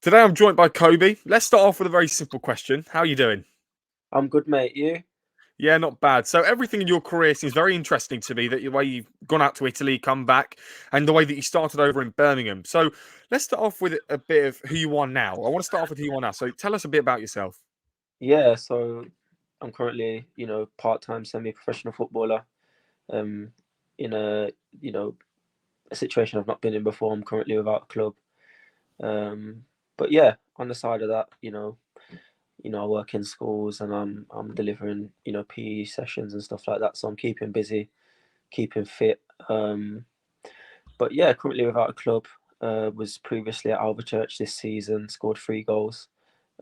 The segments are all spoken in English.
Today I'm joined by Kobe. Let's start off with a very simple question. How are you doing? I'm good, mate. You? Yeah, not bad. So everything in your career seems very interesting to me, that the way you've gone out to Italy, come back, and the way that you started over in Birmingham. So let's start off with a bit of who you are now. I want to start off with who you are now. So tell us a bit about yourself. Yeah, so I'm currently, part-time semi-professional footballer. In a situation I've not been in before. I'm currently without a club. But yeah, on the side of that, I work in schools and I'm delivering, PE sessions and stuff like that. So I'm keeping busy, keeping fit. But yeah, currently without a club. Was previously at Alvechurch this season, scored 3 goals.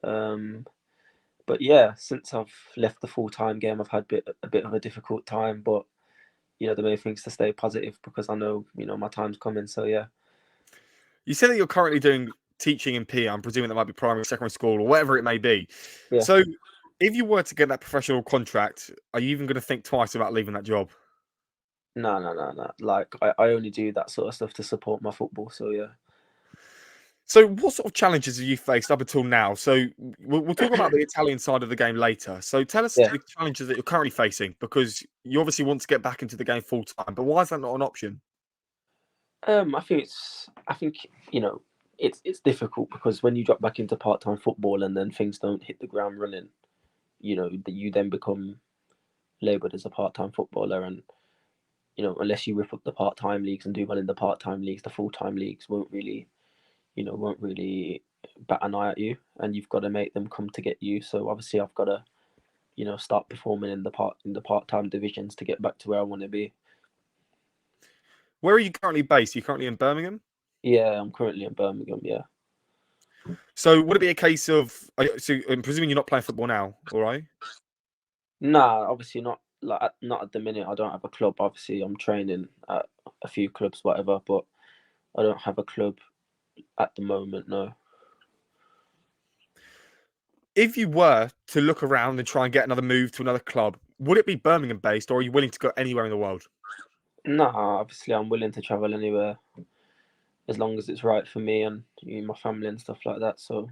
But yeah, since I've left the full-time game, I've had a bit of a difficult time. But the main thing is to stay positive because I know my time's coming. So yeah. You said that you're currently doing teaching in PE. I'm presuming that might be primary, secondary school, or whatever it may be. Yeah. So if you were to get that professional contract, are you even going to think twice about leaving that job? No. Like I only do that sort of stuff to support my football. So yeah. So, what sort of challenges have you faced up until now? So, we'll talk about the Italian side of the game later. So, tell us Yeah. the challenges that you're currently facing, because you obviously want to get back into the game full time. But why is that not an option? I think it's difficult because when you drop back into part-time football and then things don't hit the ground running, that you then become labelled as a part-time footballer, and unless you rip up the part-time leagues and do well in the part-time leagues, the full-time leagues won't really bat an eye at you, and you've got to make them come to get you. So obviously I've got to start performing in the part-time divisions to get back to where I want to be. Where are you currently based? Are you currently in Birmingham? Yeah, I'm currently in Birmingham. Yeah. So, would it be a case of? So, I'm presuming you're not playing football now, all right? Nah, obviously not. Like not at the minute. I don't have a club. Obviously, I'm training at a few clubs, whatever. But I don't have a club at the moment. No. If you were to look around and try and get another move to another club, would it be Birmingham based, or are you willing to go anywhere in the world? Nah, obviously I'm willing to travel anywhere as long as it's right for me and my family and stuff like that. So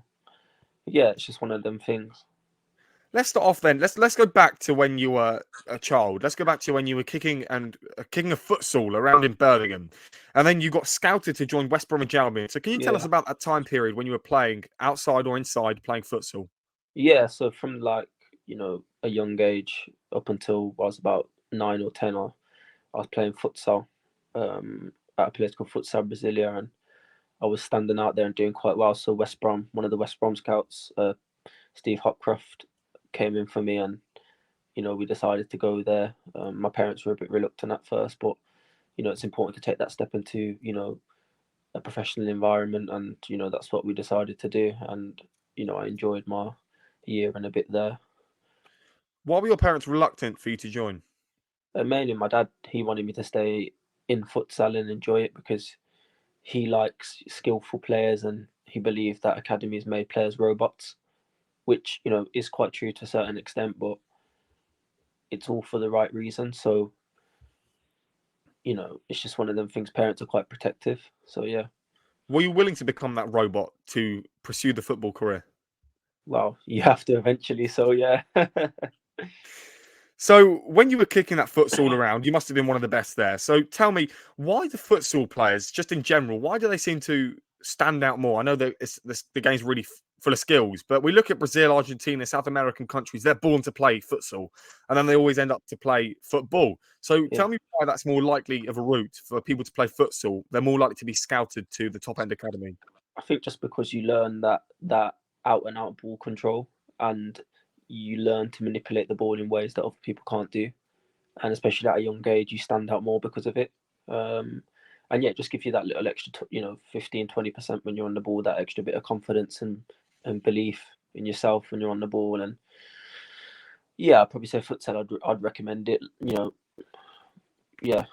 yeah, it's just one of them things. Let's start off then. Let's go back to when you were a child. Let's go back to when you were kicking a futsal around in Birmingham, and then you got scouted to join West Bromwich Albion. So can you tell us Yeah. about that time period when you were playing outside or inside playing futsal? Yeah. So from like a young age up until I was about 9 or 10, I was playing futsal at a place called Futsal Brasilia, and I was standing out there and doing quite well. So West Brom, one of the West Brom scouts, Steve Hopcroft, came in for me, and we decided to go there. My parents were a bit reluctant at first, but it's important to take that step into a professional environment, and that's what we decided to do. And I enjoyed my year and a bit there. Why were your parents reluctant for you to join? Mainly my dad, he wanted me to stay in futsal and enjoy it because he likes skillful players, and he believed that academies made players robots, which is quite true to a certain extent, but it's all for the right reason. So it's just one of them things. Parents are quite protective. So yeah. Were you willing to become that robot to pursue the football career? Well, you have to eventually. So yeah. So when you were kicking that futsal around, you must have been one of the best there. So tell me, why do futsal players, just in general, why do they seem to stand out more? I know that the game's really full of skills, but we look at Brazil, Argentina, South American countries, they're born to play futsal, and then they always end up to play football. So Yeah. tell me why that's more likely of a route for people to play futsal. They're more likely to be scouted to the top end academy. I think just because you learn that out and out ball control, and you learn to manipulate the ball in ways that other people can't do, and especially at a young age, you stand out more because of it. And yeah, just give you that little extra, 15-20% when you're on the ball, that extra bit of confidence and belief in yourself when you're on the ball. And yeah, I'd probably say futsal. I'd recommend it. Yeah.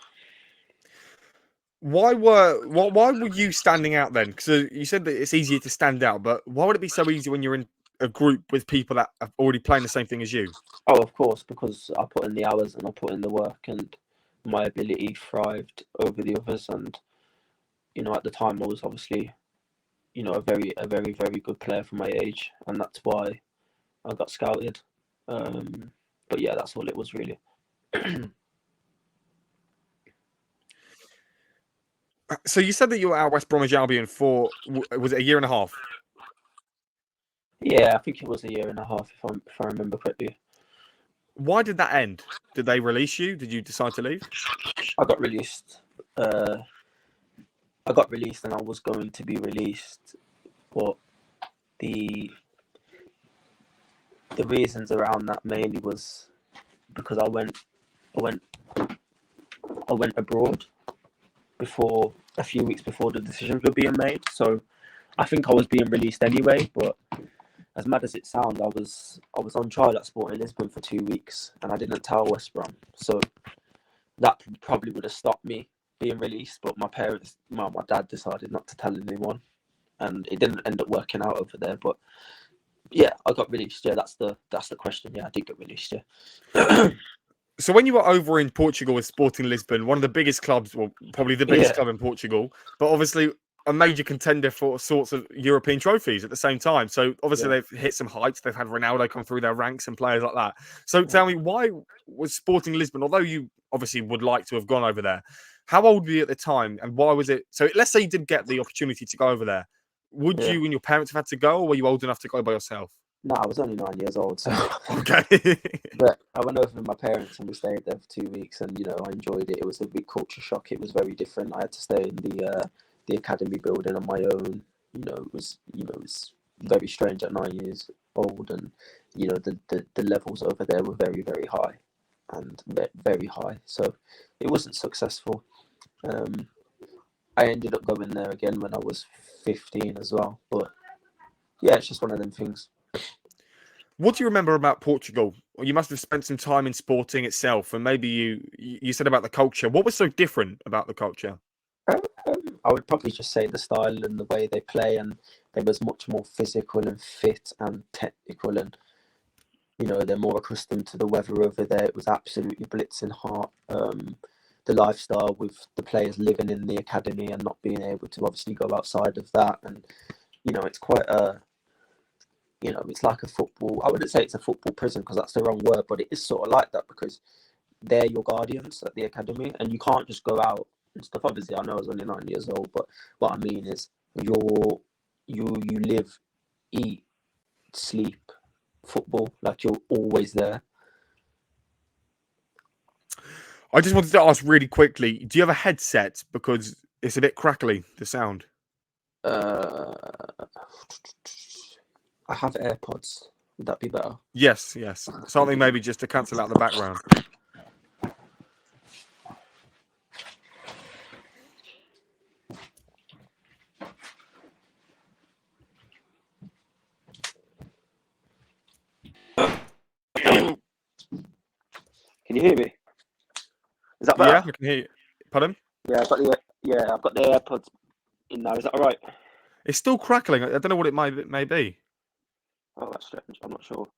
Why were you standing out then? Because you said that it's easier to stand out, but why would it be so easy when you're in a group with people that are already playing the same thing as you? Oh, of course, because I put in the hours and I put in the work, and my ability thrived over the others. And at the time, I was obviously a very good player for my age, and that's why I got scouted. But yeah, that's all it was really. So you said that you were at West Bromwich Albion for, was it a year and a half? Yeah, I think it was a year and a half if I remember correctly. Why did that end? Did they release you? Did you decide to leave? I got released. I got released, and I was going to be released, but the reasons around that mainly was because I went abroad before, a few weeks before the decisions were being made. So I think I was being released anyway. But as mad as it sounds, I was on trial at Sporting Lisbon for 2 weeks, and I didn't tell West Brom. So that probably would have stopped me being released. But my parents, my dad decided not to tell anyone, and it didn't end up working out over there. But yeah, I got released. Yeah, that's the question. Yeah, I did get released. Yeah. So when you were over in Portugal with Sporting Lisbon, one of the biggest clubs, well, probably the biggest club in Portugal, but obviously a major contender for sorts of European trophies at the same time. So obviously they've hit some heights. They've had Ronaldo come through their ranks and players like that. So tell me, why was Sporting Lisbon, although you obviously would like to have gone over there, how old were you at the time, and why was it? So let's say you did get the opportunity to go over there. Would you and your parents have had to go, or were you old enough to go by yourself? No, I was only 9 years old, so Okay. but I went over with my parents and we stayed there for 2 weeks, and I enjoyed it. It was a big culture shock. It was very different. I had to stay in the academy building on my own. It was very strange at 9 years old, and the levels over there were very high, and very high. So it wasn't successful. I ended up going there again when I was 15 as well. But yeah, it's just one of them things. What do you remember about Portugal? Well, you must have spent some time in Sporting itself, and maybe you said about the culture. What was so different about the culture? I would probably just say the style and the way they play, and they was much more physical and fit and technical, and they're more accustomed to the weather over there. It was absolutely blitzing hot. The lifestyle with the players living in the academy and not being able to obviously go outside of that, and it's quite a it's like a football. I wouldn't say it's a football prison because that's the wrong word, but it is sort of like that because they're your guardians at the academy, and you can't just go out and stuff. Obviously, I know I was only 9 years old, but what I mean is you live, eat, sleep football. Like, you're always there. I just wanted to ask really quickly, do you have a headset? Because it's a bit crackly, the sound. I have AirPods. Would that be better? Yes. Something maybe just to cancel out the background. Can you hear me? Is that better? Yeah, I can hear you. Pardon? Yeah, I've got the AirPods in now. Is that all right? It's still crackling. I don't know what it may be. Oh, that's strange. I'm not sure.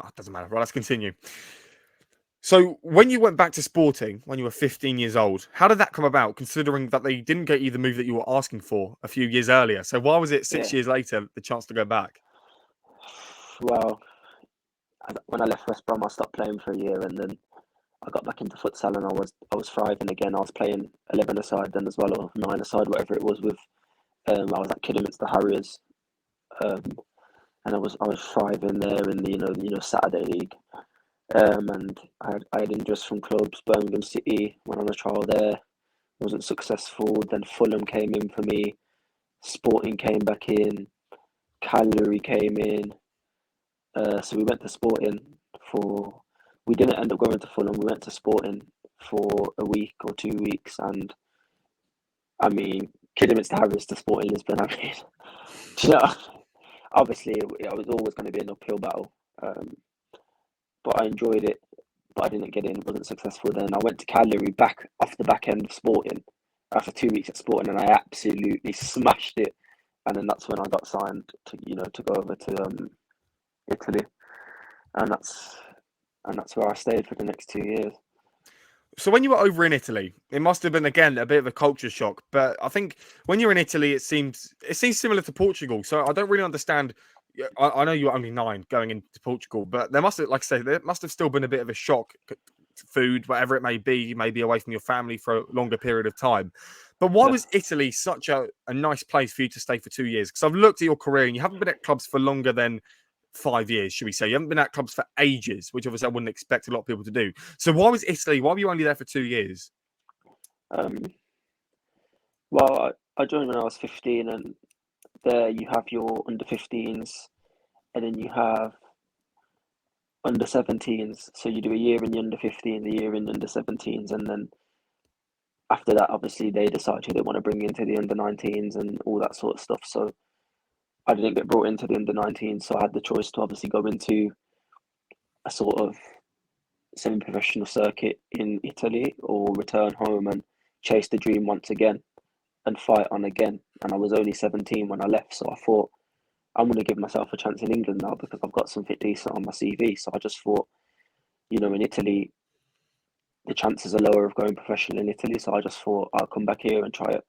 Oh, it doesn't matter. Right, let's continue. So when you went back to Sporting when you were 15 years old, how did that come about, considering that they didn't get you the move that you were asking for a few years earlier? So why was it 6 years later the chance to go back? Well, when I left West Brom, I stopped playing for a year, and then I got back into futsal, and I was thriving again. I was playing 11-a-side then as well, or 9-a-side, whatever it was. With I was at Kidderminster Harriers, and I was thriving there in the Saturday League. And I had interest from clubs. Birmingham City went on a trial there, wasn't successful. Then Fulham came in for me. Sporting came back in. Cagliari came in. So we went to Sporting for. We didn't end up going to Fulham. We went to Sporting for a week or 2 weeks, and I mean, Kidderminster Harriers to Sporting Lisbon. I mean, obviously it was always going to be an uphill battle. But I enjoyed it. But I didn't get in. It wasn't successful. Then I went to Cagliari back off the back end of Sporting after 2 weeks at Sporting, and I absolutely smashed it. And then that's when I got signed to go over to Italy, and that's where I stayed for the next 2 years. So when you were over in Italy, it must have been again a bit of a culture shock. But I think when you're in Italy, it seems similar to Portugal. So I don't really understand. I know you were only 9 going into Portugal, but there must have, like I say, there must have still been a bit of a shock. Food, whatever it may be, you may be away from your family for a longer period of time. But why Yeah. was Italy such a nice place for you to stay for 2 years? Because I've looked at your career and you haven't been at clubs for longer than 5 years, should we say? You haven't been at clubs for ages, which obviously I wouldn't expect a lot of people to do. So why was Italy? Why were you only there for 2 years? Um, well, I joined when I was 15, and there you have your under 15s, and then you have under 17s. So you do a year in the under 15s, a year in the under 17s, and then after that, obviously, they decide who they want to bring into the under 19s and all that sort of stuff. So I didn't get brought into the under 19s, so I had the choice to obviously go into a sort of semi-professional circuit in Italy or return home and chase the dream once again and fight on again. And I was only 17 when I left, so I thought I'm going to give myself a chance in England now because I've got something decent on my CV. So I just thought, in Italy, the chances are lower of going professional in Italy. So I just thought I'll come back here and try it.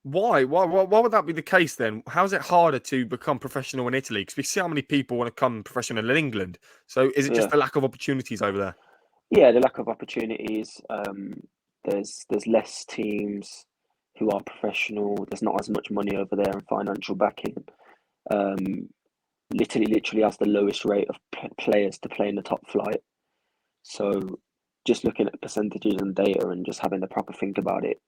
Why? Why would that be the case then? How is it harder to become professional in Italy? Because we see how many people want to become professional in England. So is it just Yeah, the lack of opportunities over there? yeah, the lack of opportunities. There's less teams who are professional. There's not as much money over there and financial backing. Um, literally has the lowest rate of players to play in the top flight. So just looking at percentages and data and just having the proper think about it,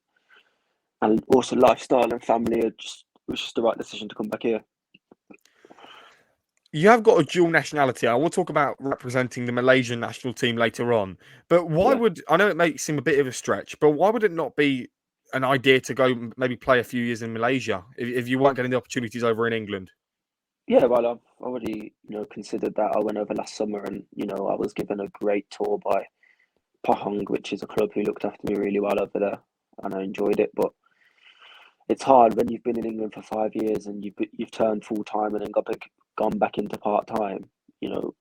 and also lifestyle and family, it was just the right decision to come back here. You have got a dual nationality. I will talk about representing the Malaysian national team later on. But why Yeah, would I know it may seem a bit of a stretch, but why would it not be an idea to go maybe play a few years in Malaysia if you weren't getting the opportunities over in England? yeah. Well, I've already considered that. I went over last summer, and I was given a great tour by Pahang, which is a club who looked after me really well over there, and I enjoyed it. But it's hard when you've been in England for 5 years and you've turned full time and then gone back into part time. You know,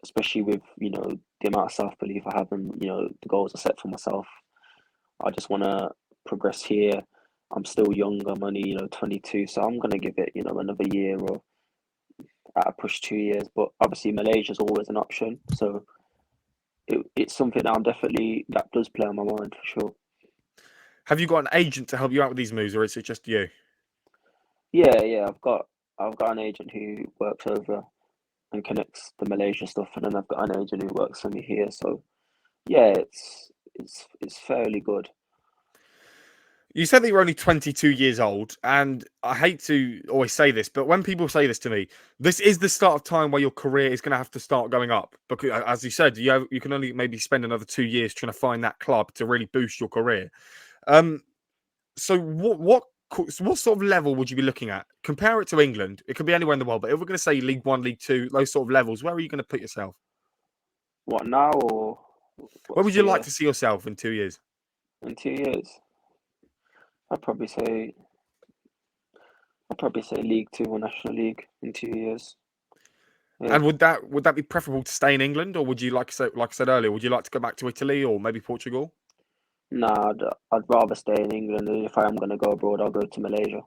especially with the amount of self belief I have and the goals I set for myself. I just want to progress here. I'm still young. I'm only 22, so I'm gonna give it another year or at a push 2 years. But obviously Malaysia's always an option, so it's something that does play on my mind for sure. Have you got an agent to help you out with these moves, or is it just you? Yeah. I've got an agent who works over and connects the Malaysia stuff, and then I've got an agent who works for me here. So yeah, it's fairly good. You said that you're only 22 years old, and I hate to always say this, but when people say this to me, this is the start of time where your career is going to have to start going up. Because, as you said, you can only maybe spend another 2 years trying to find that club to really boost your career. Um, so what sort of level would you be looking at? Compare it to England. It could be anywhere in the world, but if we're going to say League One, League Two, those sort of levels, where are you going to put yourself? What now or Where what's would you like the to see yourself in 2 years? in 2 years? I'd probably say League Two or National League in 2 years. Yeah. And would that be preferable to stay in England, or would you like I said earlier, would you like to go back to Italy or maybe Portugal? Nah, I'd rather stay in England, and if I am gonna go abroad, I'll go to Malaysia.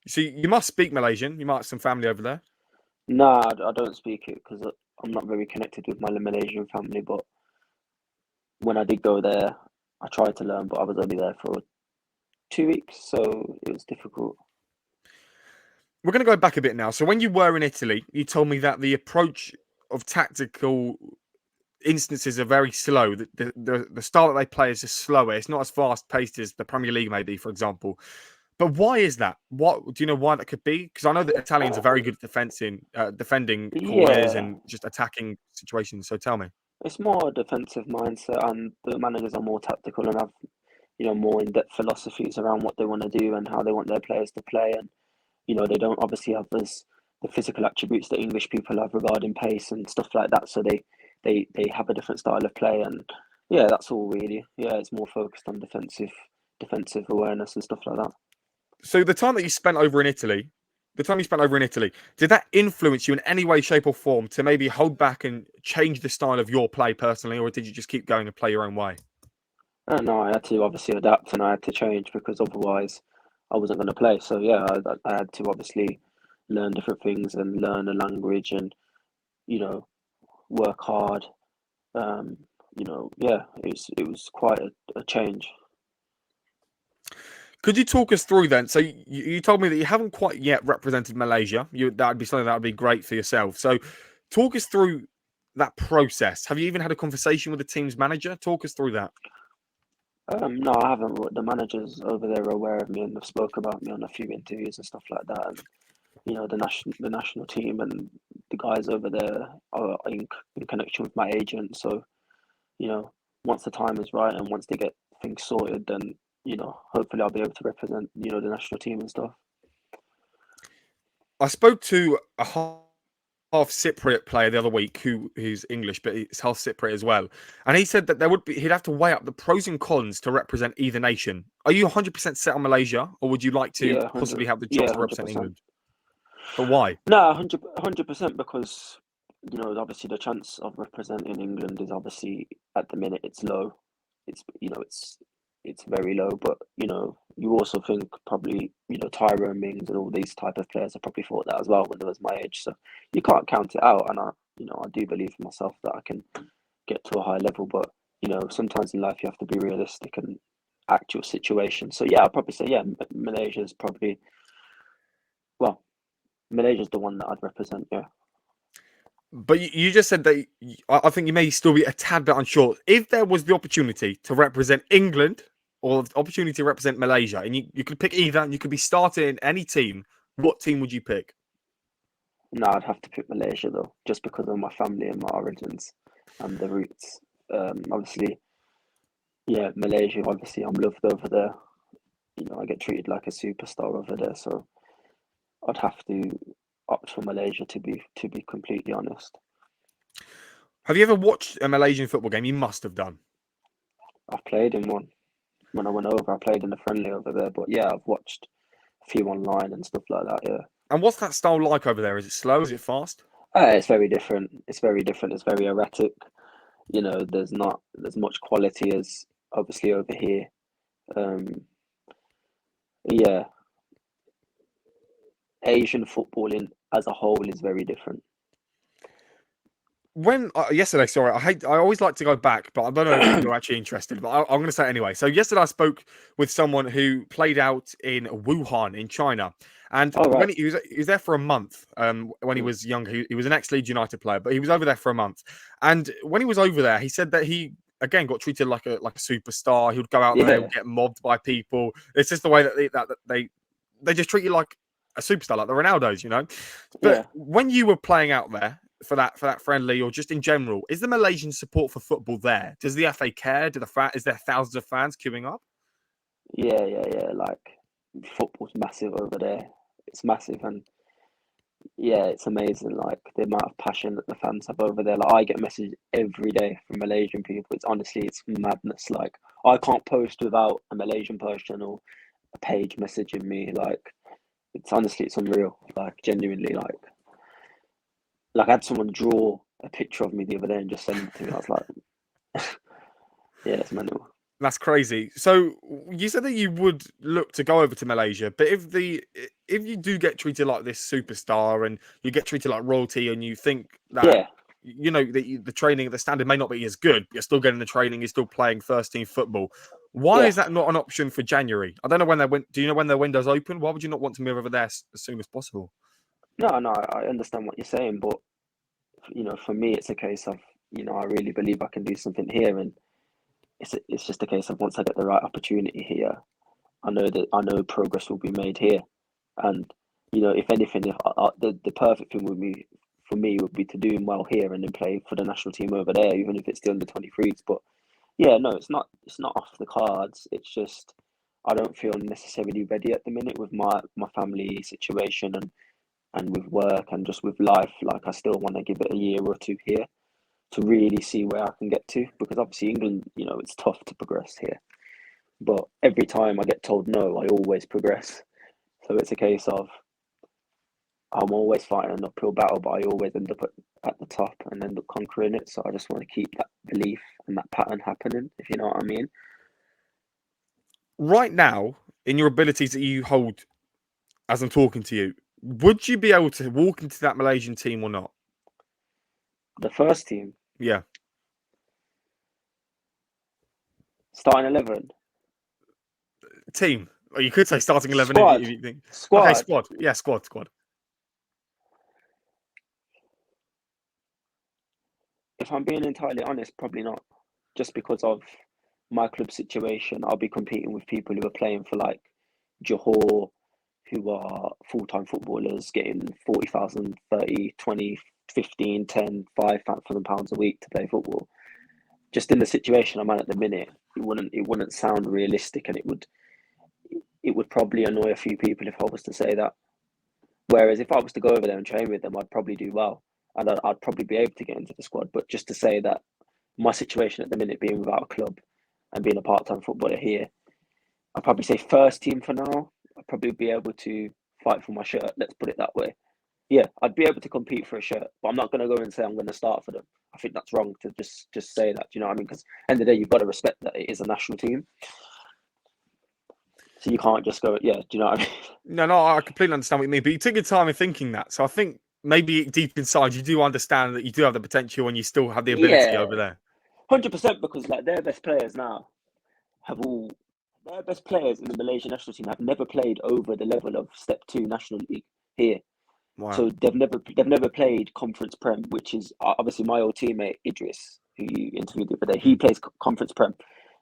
See, you must speak Malaysian. You might have some family over there. Nah, I don't speak it because I'm not very connected with my Malaysian family. But when I did go there, I tried to learn, but I was only there for 2 weeks, so it was difficult. We're going to go back a bit now. So when you were in Italy, you told me that the approach of tactical instances are very slow. The style that they play is just slower. It's not as fast paced as the Premier League, maybe, for example. But why is that? What do you know why that could be? Because I know that Italians are very good at defending corners Yeah, and just attacking situations. So tell me. it's more a defensive mindset, and the managers are more tactical and have more in-depth philosophies around what they want to do and how they want their players to play. And they don't obviously have the physical attributes that English people have regarding pace and stuff like that. So they have a different style of play, and yeah, that's all really. Yeah, it's more focused on defensive awareness and stuff like that. So the time that you spent over in Italy, the time you spent over in Italy, did that influence you in any way, shape, or form to maybe hold back and change the style of your play personally, or did you just keep going and play your own way? No, I had to obviously adapt and I had to change because otherwise I wasn't going to play. So yeah, I had to obviously learn different things and learn a language and you know work hard. Um, yeah, it was quite a change. Could you talk us through then? So you told me that you haven't quite yet represented Malaysia. That would be something that would be great for yourself. So talk us through that process. Have you even had a conversation with the team's manager? Talk us through that. No, I haven't. But the managers over there are aware of me and have spoke about me on a few interviews and stuff like that. And the national team and the guys over there are in connection with my agent. So once the time is right and once they get things sorted, then hopefully I'll be able to represent the national team and stuff. I spoke to a half Cypriot player the other week who's English, but he's half Cypriot as well. And he said that he'd have to weigh up the pros and cons to represent either nation. Are you 100% set on Malaysia, or would you like to Yeah, possibly 100. have the Yeah, chance to represent 100%. England? But why? No, 100% because obviously the chance of representing England is obviously at the minute it's low. It's very low, but you also think probably Tyrone Mings and all these type of players have probably thought that as well when they was my age. So you can't count it out, and I do believe in myself that I can get to a high level, but sometimes in life you have to be realistic and actual situation. So yeah, I'll probably say yeah, Malaysia's probably well, Malaysia's the one that I'd represent. Yeah. But you just said that I think you may still be a tad bit unsure. If there was the opportunity to represent England or the opportunity to represent Malaysia, and you could pick either, and you could be starting in any team, what team would you pick? No, I'd have to pick Malaysia though, just because of my family and my origins and the roots. Obviously, yeah, Malaysia. Obviously, I'm loved over there. I get treated like a superstar over there, so I'd have to opt for Malaysia to be completely honest. Have you ever watched a Malaysian football game? You must have done. I've played in one when I went over. I played in a friendly over there, but yeah, I've watched a few online and stuff like that. Yeah. And what's that style like over there? Is it slow? Is it fast? It's very different. It's very different. It's very erratic. There's not as much quality as obviously over here. Um, yeah, Asian footballing as a whole is very different. When yesterday, sorry, I always like to go back, but I don't know if you're actually interested, but I'm going to say it anyway. So yesterday I spoke with someone who played out in Wuhan in China, and All when right. he was there for a month, when he Mm. was young, he was an ex-Leeds United player, but he was over there for a month, and when he was over there, he said that he again got treated like a superstar. He would go out there, he Yeah, would get mobbed by people. It's just the way that they just treat you like a superstar, like the Ronaldos, you know. But yeah, when you were playing out there for that friendly or just in general, is the Malaysian support for football there? Does the FA care? Is there thousands of fans queuing up? yeah. Like football's massive over there. It's massive, and yeah, it's amazing. Like the amount of passion that the fans have over there. Like I get messages every day from Malaysian people. It's madness. Like I can't post without a Malaysian person or a page messaging me. Like it's unreal. Like genuinely, like I had someone draw a picture of me the other day and just send it to me. I was like, yeah, it's mental. That's crazy. So you said that you would look to go over to Malaysia, but if you do get treated like this superstar and you get treated like royalty, and you think that Yeah, the training, the standard may not be as good, but you're still getting the training, you're still playing first team football. Why yeah. is that not an option for January? I don't know when do you know when their window's open? Why would you not want to move over there as soon as possible? No, I understand what you're saying, but for me, it's a case of I really believe I can do something here, and it's just a case of once I get the right opportunity here, I know progress will be made here, and if anything, if the perfect thing would be for me would be to do well here and then play for the national team over there, even if it's still under 23s. But yeah, no, it's not off the cards. It's just I don't feel necessarily ready at the minute with my family situation and with work and just with life. Like I still want to give it a year or two here to really see where I can get to, because obviously England, it's tough to progress here. But every time I get told no, I always progress. So it's a case of I'm always fighting an uphill battle, but I always end up at the top and end up conquering it. So I just want to keep that belief and that pattern happening, if you know what I mean. Right now, in your abilities that you hold as I'm talking to you, would you be able to walk into that Malaysian team or not? The first team, Yeah. starting 11, Team. Or you could say starting 11 if squad, you think. Okay, squad. squad. Yeah, squad. If I'm being entirely honest, probably not. Just because of my club situation, I'll be competing with people who are playing for like Johor, who are full-time footballers getting 40,000, 30, 20, 15, 10, 5,000 pounds a week to play football. Just in the situation I'm at the minute, it wouldn't sound realistic, and it would probably annoy a few people if I was to say that. Whereas if I was to go over there and train with them, I'd probably do well, and I'd probably be able to get into the squad. But just to say that my situation at the minute, being without a club and being a part-time footballer here, I'd probably say first team for now. I'd probably be able to fight for my shirt. Let's put it that way. Yeah, I'd be able to compete for a shirt, but I'm not going to go and say I'm going to start for them. I think that's wrong to just say that. Do you know what I mean? Because end of the day, you've got to respect that it is a national team. So you can't just go, yeah. Do you know what I mean? No, I completely understand what you mean. But you took your time in thinking that, so I think maybe deep inside you do understand that you do have the potential and you still have the ability Yeah, over there. 100%. Because like their best players now have all their best players in the Malaysian national team have never played over the level of Step 2 National League here. Wow. So they've never played Conference Prem, which is obviously my old teammate Idris, who you interviewed the other day. He plays Conference Prem.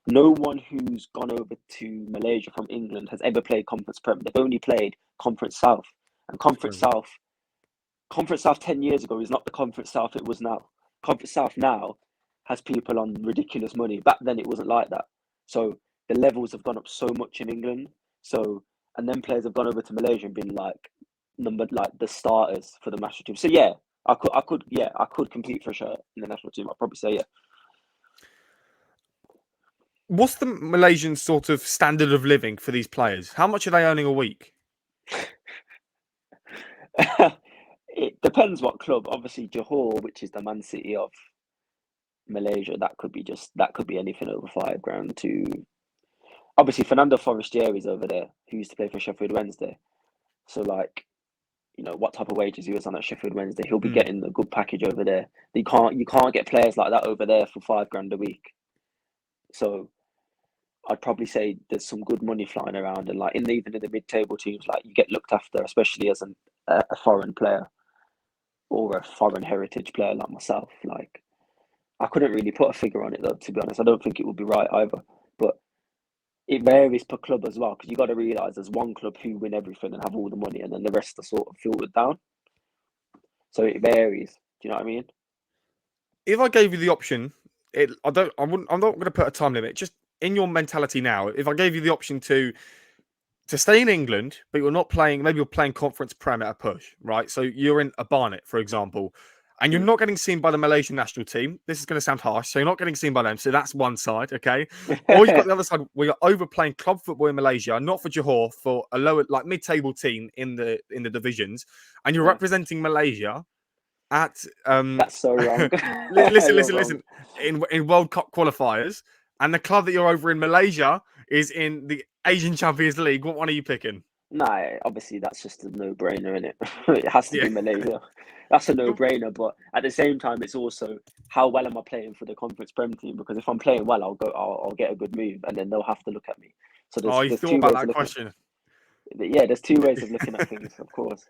No one who's gone over to Malaysia from England has ever played Conference Prem. They've only played Conference South, and Conference South 10 years ago is not the Conference South it was now. Conference South now has people on ridiculous money. Back then it wasn't like that. So the levels have gone up so much in England. So and then players have gone over to Malaysia and been like numbered like the starters for the national team. So yeah, I could compete for a shirt in the national team. I'd probably say What's the Malaysian sort of standard of living for these players? How much are they earning a week? yeah. It depends what club. Obviously Johor, which is the Man City of Malaysia, that could be anything over £5,000 to obviously Fernando Forestieri is over there, who used to play for Sheffield Wednesday. So like, what type of wages he was on at Sheffield Wednesday, he'll be getting a good package over there. You can't get players like that over there for £5,000 a week. So I'd probably say there's some good money flying around, and like even in the mid-table teams, like you get looked after, especially as a foreign player or a foreign heritage player like myself. Like I couldn't really put a figure on it though, to be honest. I don't think it would be right either, but it varies per club as well, because you got to realise there's one club who win everything and have all the money, and then the rest are sort of filtered down. So it varies. Do you know what I mean? If I gave you the option, I'm not going to put a time limit. Just in your mentality now, if I gave you the option to stay in England, but you're not playing, maybe you're playing Conference Prem at a push, right? So you're in a Barnet, for example, and you're not getting seen by the Malaysian national team. This is going to sound harsh. So you're not getting seen by them. So that's one side, okay? Or you've got the other side where you're overplaying club football in Malaysia, not for Johor, for a lower, like mid-table team in the divisions, and you're representing Malaysia at That's so wrong. listen, You're wrong. in World Cup qualifiers, and the club that you're over in Malaysia is in the Asian Champions League. What one are you picking? Nah, obviously that's just a no-brainer, isn't it? It has to Yeah. be Malaysia. That's a no-brainer, but at the same time, it's also how well am I playing for the Conference Prem team? Because if I'm playing well, I'll get a good move, and then they'll have to look at me. So Oh, you there's thought two about ways of that looking. question. Yeah, there's two ways of looking at things, of course.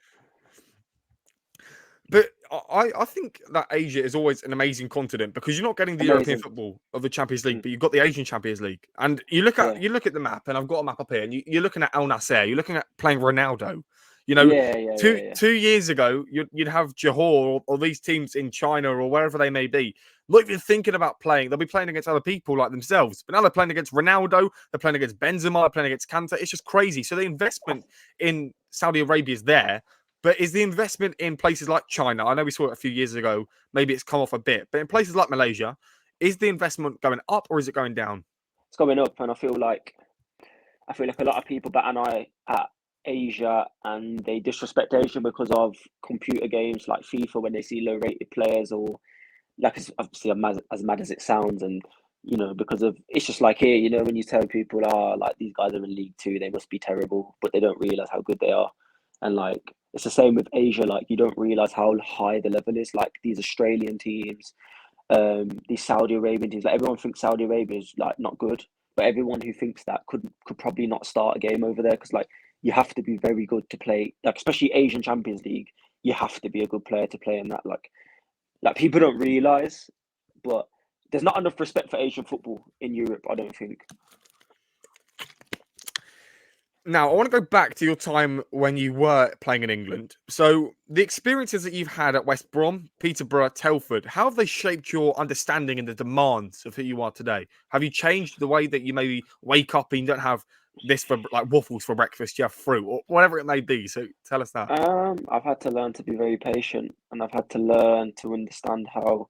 But I think that Asia is always an amazing continent because you're not getting the European Amazing. football of the Champions League, but you've got the Asian Champions League. And you look at the map, and I've got a map up here, and you're looking at Al Nasser, you're looking at playing Ronaldo. Yeah. 2 years ago, you'd have Johor or these teams in China or wherever they may be, not even thinking about playing. They'll be playing against other people like themselves. But now they're playing against Ronaldo, they're playing against Benzema, they're playing against Kante. It's just crazy. So the investment in Saudi Arabia is there. But is the investment in places like China? I know we saw it a few years ago. Maybe it's come off a bit. But in places like Malaysia, is the investment going up or is it going down? It's going up, and I feel like a lot of people bat an eye at Asia and they disrespect Asia because of computer games like FIFA when they see low rated players, or like, it's obviously as mad as it sounds, and because of, it's just like here, when you tell people, like, these guys are in League Two, they must be terrible, but they don't realize how good they are. And like, it's the same with Asia, like, you don't realize how high the level is. Like, these Australian teams, these Saudi Arabian teams, like, everyone thinks Saudi Arabia is like not good, but everyone who thinks that could probably not start a game over there, because like, you have to be very good to play, like, especially Asian Champions League. You have to be a good player to play in that. Like people don't realize, but there's not enough respect for Asian football in Europe, I don't think. Now, I want to go back to your time when you were playing in England. So, the experiences that you've had at West Brom, Peterborough, Telford, how have they shaped your understanding and the demands of who you are today? Have you changed the way that you maybe wake up and you don't have this for like waffles for breakfast, you have fruit or whatever it may be? So, tell us that. I've had to learn to be very patient, and I've had to learn to understand how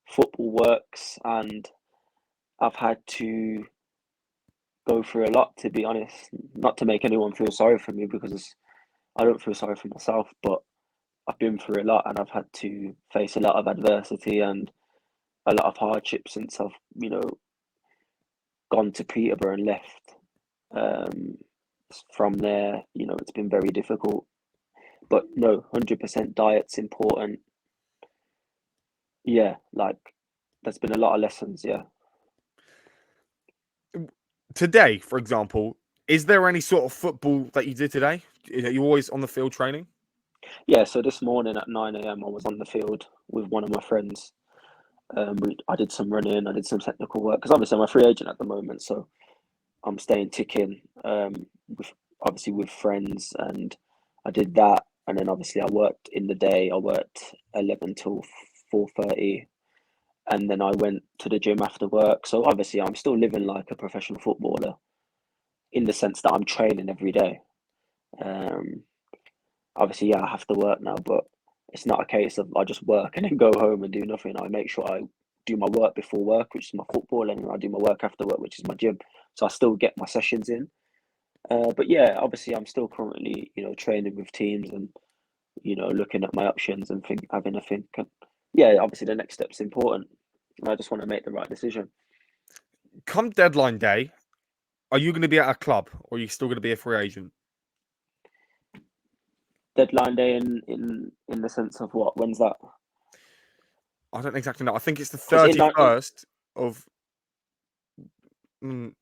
football works, and I've had to go through a lot, to be honest. Not to make anyone feel sorry for me, because I don't feel sorry for myself, but I've been through a lot, and I've had to face a lot of adversity and a lot of hardship since I've, gone to Peterborough and left. From there, it's been very difficult. But no, 100% diet's important. Yeah, like, there's been a lot of lessons, yeah. Today, for example, is there any sort of football that you did today? Are you always on the field training? Yeah, so this morning at 9 a.m. I was on the field with one of my friends. I did some running, I did some technical work, because obviously I'm a free agent at the moment, so I'm staying ticking, obviously with friends, and I did that. And then obviously I worked in the day. I worked 11 till 4:30, and then I went to the gym after work. So obviously I'm still living like a professional footballer, in the sense that I'm training every day. Um, Obviously, yeah, I have to work now, but it's not a case of I just work and then go home and do nothing. I make sure I do my work before work, which is my football, and then I do my work after work, which is my gym. So I still get my sessions in. But yeah, obviously I'm still currently, training with teams, and, looking at my options and having a think. And yeah, obviously the next step's important. And I just want to make the right decision. Come deadline day, are you going to be at a club or are you still going to be a free agent? Deadline day in the sense of what? When's that? I don't exactly know. I think it's the Because 31st of.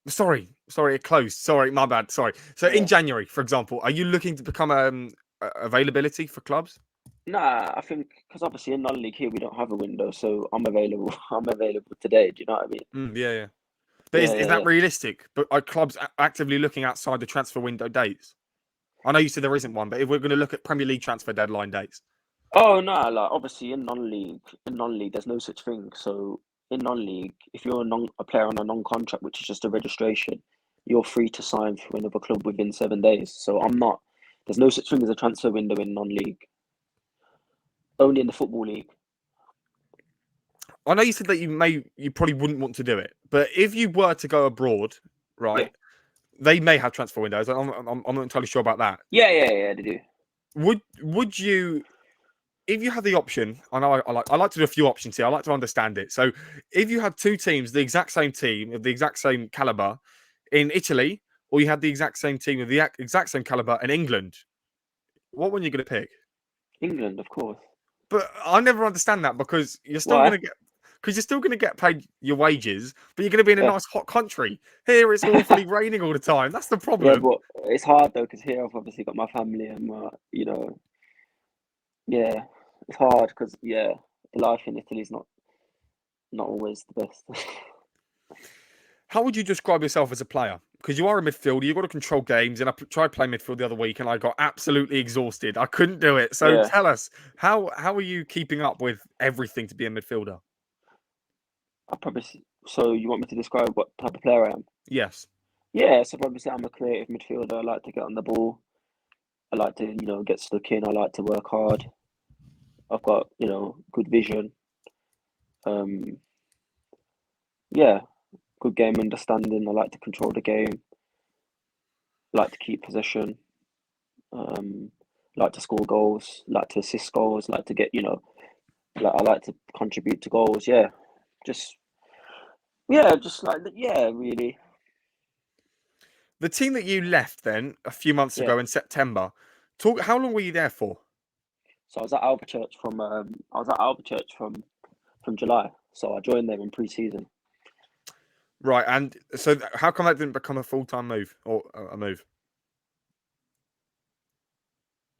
Sorry, it closed. Sorry, my bad. Sorry. So in yeah. January, for example, are you looking to become availability for clubs? Nah, I think because obviously in non-league here we don't have a window, so I'm available. I'm available today. Do you know what I mean? Yeah. But Yeah, is yeah, that yeah. realistic? But are clubs actively looking outside the transfer window dates? I know you said there isn't one, but if we're going to look at Premier League transfer deadline dates, Oh no, like obviously in non-league, there's no such thing. So in non-league, if you're a player on a non-contract, which is just a registration, you're free to sign for another club within 7 days. So I'm not. There's no such thing as a transfer window in non-league. Only in the football league. I know you said that you probably wouldn't want to do it, but if you were to go abroad, Yeah, right, they may have transfer windows. I'm not entirely sure about that. yeah. They do. Would you, if you had the option? I know I like to do a few options here. I like to understand it. So, if you had two teams, the exact same team of the exact same caliber in Italy, or you had the exact same team of the exact same caliber in England, what one are you going to pick? England, of course. But I never understand that because Why? you're still going to get paid your wages, but you're going to be in a Yeah, nice hot country. Here it's awfully raining all the time. That's the yeah, problem. but it's hard though because here I've obviously got my family and my, yeah, it's hard because yeah, life in Italy is not always the best. How would you describe yourself as a player? Because you are a midfielder, you've got to control games, and I tried playing midfield the other week, and I got absolutely exhausted. I couldn't do it. So Yeah, tell us, how are you keeping up with everything to be a midfielder? so you want me to describe what type of player I am? Yes. Yeah, so probably say I'm a creative midfielder. I like to get on the ball. I like to, get stuck in. I like to work hard. I've got, good vision. Um, yeah, good game understanding. I like to control the game. I like to keep possession. like to score goals, like to assist goals, like to get, like I like to contribute to goals. Yeah, just really. The team that you left then a few months Yeah. ago in September. Talk. How long were you there for? So I was at Alvechurch from July. So I joined them in pre-season. Right, and so how come that didn't become a full-time move or a move?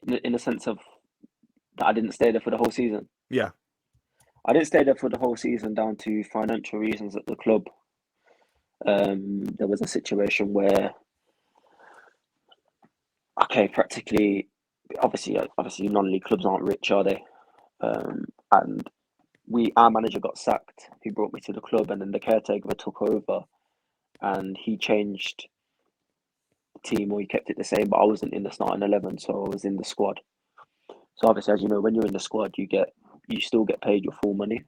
In the sense of that I didn't stay there for the whole season. Yeah. I didn't stay there for the whole season down to financial reasons at the club. There was a situation where, okay, practically, obviously, non-league clubs aren't rich, are they? And our manager got sacked, who brought me to the club, and then the caretaker took over, and he changed the team, or he kept it the same, but I wasn't in the starting 11, so I was in the squad. So obviously, as you know, when you're in the squad, you still get paid your full money.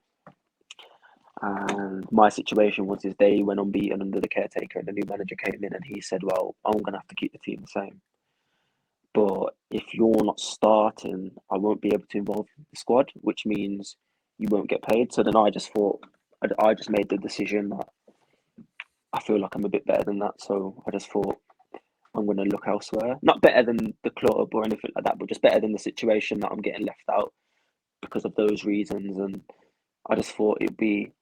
And my situation was is they went unbeaten under the caretaker, and the new manager came in, and he said, "Well, I'm gonna have to keep the team the same. But if you're not starting, I won't be able to involve the squad, which means you won't get paid." So then I just thought, I just made the decision that I feel like I'm a bit better than that. So I just thought I'm going to look elsewhere. Not better than the club or anything like that, but just better than the situation that I'm getting left out because of those reasons. And I just thought it'd be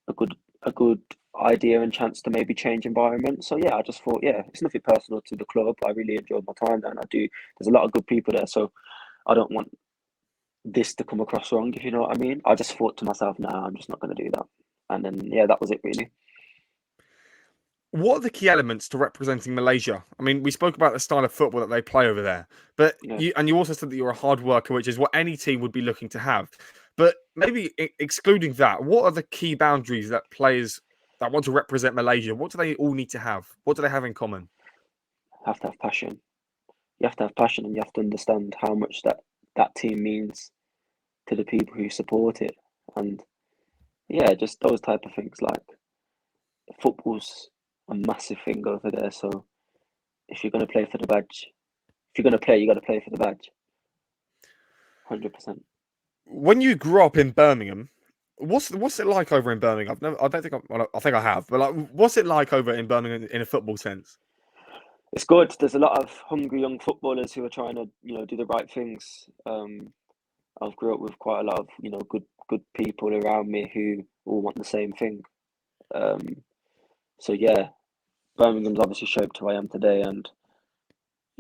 a good idea and chance to maybe change environment. So yeah, I just thought, yeah, it's nothing personal to the club. I really enjoyed my time there, and there's a lot of good people there. So I don't want this to come across wrong, if you know what I mean. I just thought to myself, nah, I'm just not going to do that. And then yeah, that was it really. What are the key elements to representing Malaysia? I mean, we spoke about the style of football that they play over there, but Yeah. you also said that you're a hard worker, which is what any team would be looking to have. But maybe excluding that, what are the key boundaries that players that want to represent Malaysia? What do they all need to have? What do they have in common? Have to have passion. You have to have passion, and you have to understand how much that team means to the people who support it. And yeah, just those type of things. Like football's a massive thing over there. So if you're going to play for the badge, if you're going to play, you got to play for the badge. 100%. When you grew up in Birmingham, what's it like over in Birmingham? I don't think I think I have, but like, what's it like over in Birmingham in a football sense? It's good. There's a lot of hungry young footballers who are trying to, do the right things. I've grew up with quite a lot of, good people around me who all want the same thing. Um, so yeah, Birmingham's obviously shaped who I am today, and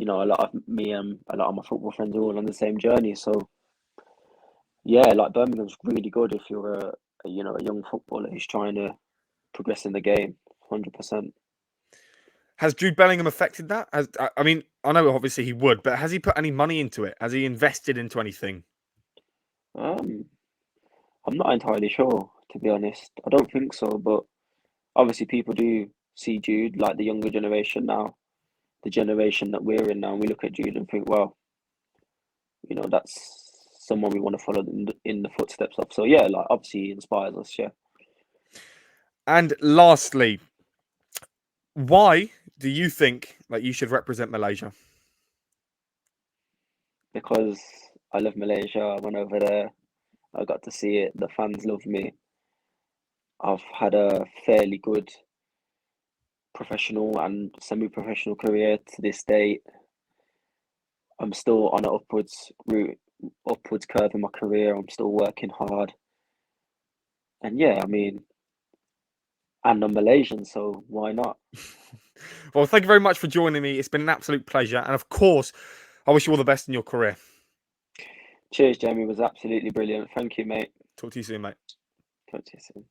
a lot of me and a lot of my football friends are all on the same journey. So yeah, like Birmingham's really good if you're a young footballer who's trying to progress in the game. 100%. Has Jude Bellingham affected that? I mean, I know obviously he would, but has he put any money into it? Has he invested into anything? Um, I'm not entirely sure, to be honest. I don't think so, but obviously people do see Jude, like the younger generation now, the generation that we're in now, and we look at Jude and think, well, that's someone we want to follow in the footsteps of. So yeah, like obviously he inspires us, yeah. And lastly, why do you think that you should represent Malaysia? Because I love Malaysia. I went over there. I got to see it. The fans love me. I've had a fairly good professional and semi-professional career to this date. I'm still on an upwards curve in my career. I'm still working hard. And yeah, I mean, and I'm Malaysian, so why not? Well, thank you very much for joining me. It's been an absolute pleasure. And of course, I wish you all the best in your career. Cheers, Jamie. It was absolutely brilliant. Thank you, mate. Talk to you soon, mate. Talk to you soon.